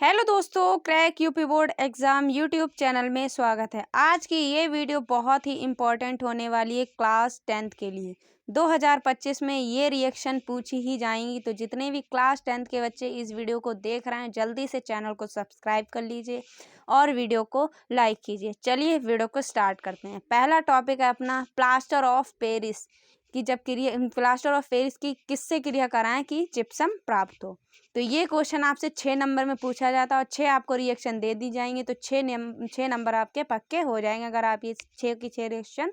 Hello दोस्तों, crack UP board exam YouTube channel में स्वागत है। आज की ये वीडियो बहुत ही इम्पोर्टेंट होने वाली है क्लास 10th के लिए। 2025 में ये रिएक्शन पूछी ही जाएंगी, तो जितने भी क्लास 10th के बच्चे इस वीडियो को देख रहे हैं जल्दी से चैनल को सब्सक्राइब कर लीजिए और वीडियो को लाइक कीजिए। चलिए वीडियो को स्टार्ट करते हैं। पहला टॉपिक है अपना प्लास्टर ऑफ पेरिस की जब क्रिया प्लास्टर ऑफ पेरिस की किससे क्रिया कराएं कि जिप्सम प्राप्त हो। तो ये क्वेश्चन आपसे 6 नंबर में पूछा जाता है और 6 आपको रिएक्शन दे दी जाएंगे, तो 6 नंबर आपके पक्के हो जाएंगे अगर आप ये 6 की 6 रिएक्शन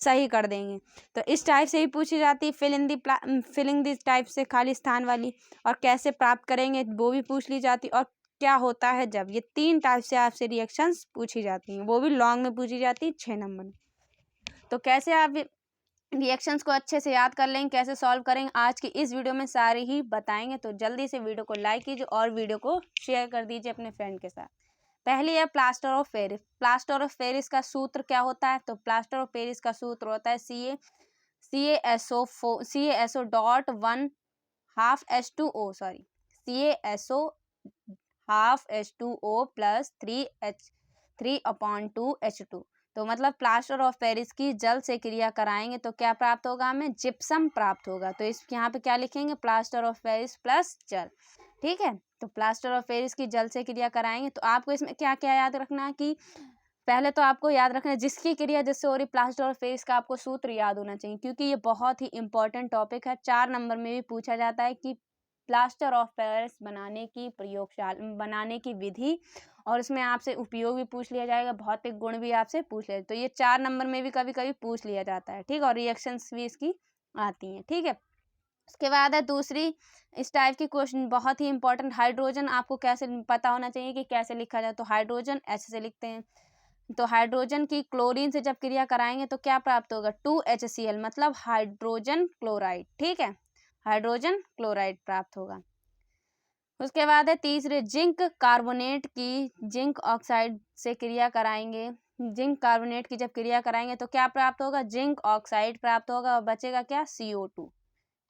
सही कर देंगे। तो इस टाइप से ही पूछी जाती है, फिलिंग दिस टाइप से खाली स्थान वाली, और कैसे प्राप्त करेंगे वो भी पूछ ली जाती, और क्या होता है जब, ये 3 टाइप से आपसे रिएक्शंस पूछी जाती हैं, वो भी लॉन्ग में पूछी जाती है 6 नंबर में। तो कैसे आप रिएक्शंस को अच्छे से याद कर लेंगे, कैसे सॉल्व करेंगे, आज की इस वीडियो में सारी ही बताएंगे। तो जल्दी से वीडियो को लाइक कीजिए और वीडियो को शेयर कर दीजिए अपने फ्रेंड के साथ। पहली है plaster of Paris. Plaster of Paris का सूत्र क्या होता है? तो प्लास्टर ऑफ पेरिस का सूत्र होता है CaSO डॉट 1/2 प्लस 3/2H2। तो मतलब प्लास्टर ऑफ पेरिस की जल से क्रिया कराएंगे तो क्या प्राप्त होगा? हमें जिप्सम प्राप्त होगा। तो इस यहाँ पे क्या लिखेंगे? प्लास्टर ऑफ पेरिस प्लस जल। ठीक है, तो प्लास्टर ऑफ पेरिस की जल से क्रिया कराएंगे तो आपको इसमें क्या क्या याद रखना है कि पहले तो आपको याद रखना है जिसकी क्रिया जिससे हो रही प्लास्टर ऑफ पेरिस का आपको सूत्र याद होना चाहिए, क्योंकि ये बहुत ही इंपॉर्टेंट टॉपिक है। 4 नंबर में भी पूछा जाता है कि प्लास्टर ऑफ पेरिस बनाने की विधि, और उसमें आपसे उपयोग भी पूछ लिया जाएगा, भौतिक गुण भी आपसे पूछ लिया। तो ये 4 नंबर में भी कभी कभी पूछ लिया जाता है। ठीक, और रिएक्शंस भी इसकी आती हैं। ठीक है, उसके बाद है दूसरी इस टाइप की क्वेश्चन बहुत ही इंपॉर्टेंट, हाइड्रोजन आपको कैसे पता होना चाहिए कि कैसे लिखा जाए। तो हाइड्रोजन ऐसे से लिखते हैं। तो हाइड्रोजन की क्लोरीन से जब क्रिया कराएंगे तो क्या प्राप्त होगा? 2HCl, मतलब हाइड्रोजन क्लोराइड। ठीक है, हाइड्रोजन क्लोराइड प्राप्त होगा। उसके बाद है तीसरे, जिंक कार्बोनेट की जिंक ऑक्साइड से क्रिया कराएंगे। जिंक कार्बोनेट की जब क्रिया कराएंगे तो क्या प्राप्त होगा? जिंक ऑक्साइड प्राप्त होगा, और बचेगा क्या? CO2।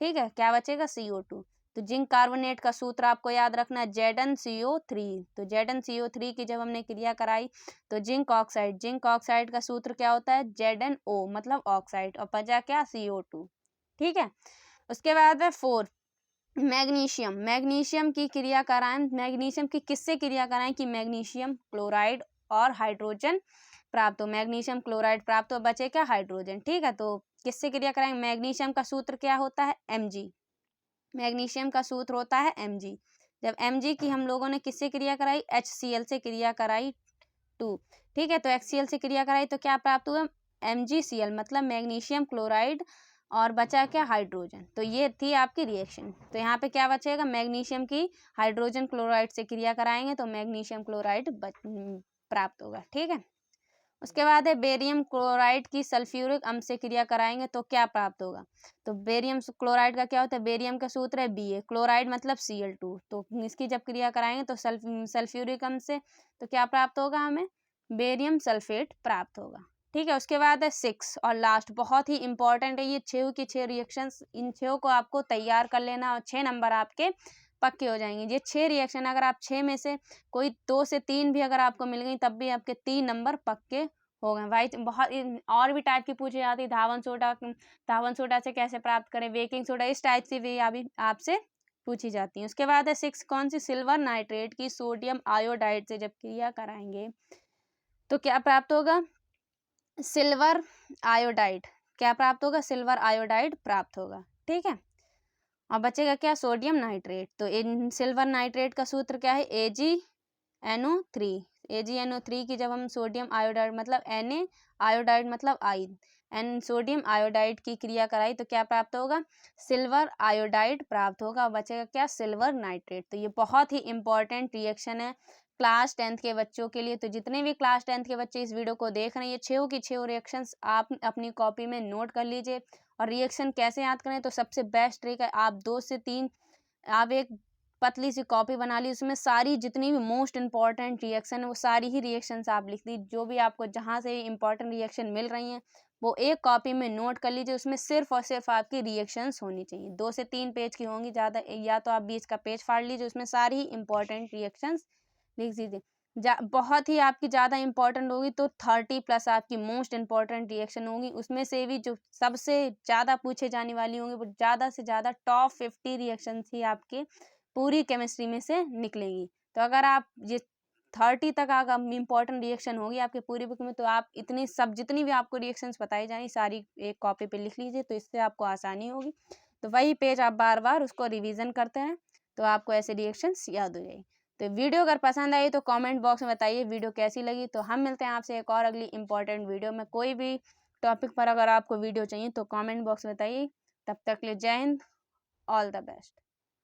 ठीक है, क्या बचेगा? CO2। तो जिंक कार्बोनेट का सूत्र आपको याद रखना है ZnCO3। तो ZnCO3 की जब हमने क्रिया कराई तो जिंक ऑक्साइड का सूत्र क्या होता है? ZnO, मतलब ऑक्साइड, और बचा क्या? CO2। ठीक है, उसके बाद है 4, मैग्नीशियम की क्रिया कराएं। मैग्नीशियम की किससे क्रिया कराएं कि मैग्नीशियम क्लोराइड और हाइड्रोजन प्राप्त हो। मैग्नीशियम क्लोराइड प्राप्त हो, बचे क्या? हाइड्रोजन। ठीक है, तो किससे क्रिया कराएंगे? मैग्नीशियम का सूत्र क्या होता है? Mg। मैग्नीशियम का सूत्र होता है Mg। जब Mg की हम लोगों ने किससे क्रिया कराई? HCl से क्रिया कराई 2। ठीक है, तो HCl से क्रिया कराई तो क्या प्राप्त हुआ? MgCl, मतलब मैग्नीशियम क्लोराइड, और बचा क्या? हाइड्रोजन। तो ये थी आपकी रिएक्शन। तो यहाँ पे क्या बचेगा? मैग्नीशियम की हाइड्रोजन क्लोराइड से क्रिया कराएंगे तो मैग्नीशियम क्लोराइड प्राप्त होगा। ठीक है, उसके बाद है बेरियम क्लोराइड की सल्फ्यूरिक अम्ल से क्रिया कराएंगे तो क्या प्राप्त होगा? तो बेरियम क्लोराइड का क्या होता है? बेरियम का सूत्र है Ba, क्लोराइड मतलब Cl2। तो इसकी जब क्रिया कराएंगे तो सल्फ्यूरिक अम्ल से तो क्या प्राप्त होगा? हमें बेरियम सल्फेट प्राप्त होगा। ठीक है, उसके बाद है 6 और लास्ट, बहुत ही इंपॉर्टेंट है ये 6 की 6 रिएक्शंस। इन 6 को आपको तैयार कर लेना और 6 नंबर आपके पक्के हो जाएंगे। ये 6 रिएक्शन अगर आप 6 में से कोई 2 से 3 भी अगर आपको मिल गई तब भी आपके 3 नंबर पक्के हो गए। भाई बहुत और भी टाइप की पूछी जाती है, धावन सोडा से कैसे प्राप्त करें, बेकिंग सोडा, इस टाइप से भी अभी आपसे पूछी जाती है। उसके बाद है 6, कौन सी? सिल्वर नाइट्रेट की सोडियम आयोडाइड से जब क्रिया कराएंगे तो क्या प्राप्त होगा? Silver iodide. क्या प्राप्त होगा? सिल्वर आयोडाइड प्राप्त होगा। ठीक है, और बचेगा क्या? Sodium nitrate. तो इन सिल्वर नाइट्रेट का सूत्र क्या है? AgNO3। AgNO3 की जब हम सोडियम आयोडाइड मतलब Na, आयोडाइड मतलब आई, सोडियम आयोडाइड की क्रिया कराई तो क्या प्राप्त होगा? सिल्वर आयोडाइड प्राप्त होगा, बचेगा क्या? Silver nitrate. तो ये बहुत ही इंपॉर्टेंट रिएक्शन है क्लास 10th के बच्चों के लिए। तो जितने भी क्लास 10th के बच्चे इस वीडियो को देख रहे हैं, ये 6 की 6 रिएक्शंस आप अपनी कॉपी में नोट कर लीजिए। और रिएक्शन कैसे याद करें? तो सबसे बेस्ट ट्रिक है, आप 2 से 3 आप एक पतली सी कॉपी बना ली, उसमें सारी जितनी भी मोस्ट इंपॉर्टेंट रिएक्शन है वो सारी ही रिएक्शंस आप लिख दी। जो भी आपको जहाँ से इंपॉर्टेंट रिएक्शन मिल रही हैं वो एक कॉपी में नोट कर लीजिए। उसमें सिर्फ और सिर्फ आपकी रिएक्शंस होनी चाहिए, 2 से 3 पेज की होंगी ज़्यादा, या तो आप 20 का पेज फाड़ लीजिए, उसमें सारी ही इंपॉर्टेंट रिएक्शंस लिख दीजिए। बहुत ही आपकी ज़्यादा इंपॉर्टेंट होगी तो 30 प्लस आपकी मोस्ट इंपॉर्टेंट रिएक्शन होगी, उसमें से भी जो सबसे ज़्यादा पूछे जाने वाली होंगी वो ज़्यादा से ज़्यादा टॉप 50 रिएक्शन ही आपके पूरी केमिस्ट्री में से निकलेंगी। तो अगर आप ये 30 तक अगर इंपॉर्टेंट रिएक्शन होगी आपके पूरी बुक में, तो आप इतनी सब जितनी भी आपको रिएक्शंस बताई जाएंगी सारी एक कॉपी पे लिख लीजिए, तो इससे आपको आसानी होगी। तो वही पेज आप बार बार उसको रिवीजन करते हैं तो आपको ऐसे रिएक्शंस याद हो जाएगी। तो वीडियो अगर पसंद आई तो कमेंट बॉक्स में बताइए वीडियो कैसी लगी। तो हम मिलते हैं आपसे एक और अगली इंपॉर्टेंट वीडियो में। कोई भी टॉपिक पर अगर आपको वीडियो चाहिए तो कमेंट बॉक्स में बताइए। तब तक के लिए जय हिंद, ऑल द बेस्ट।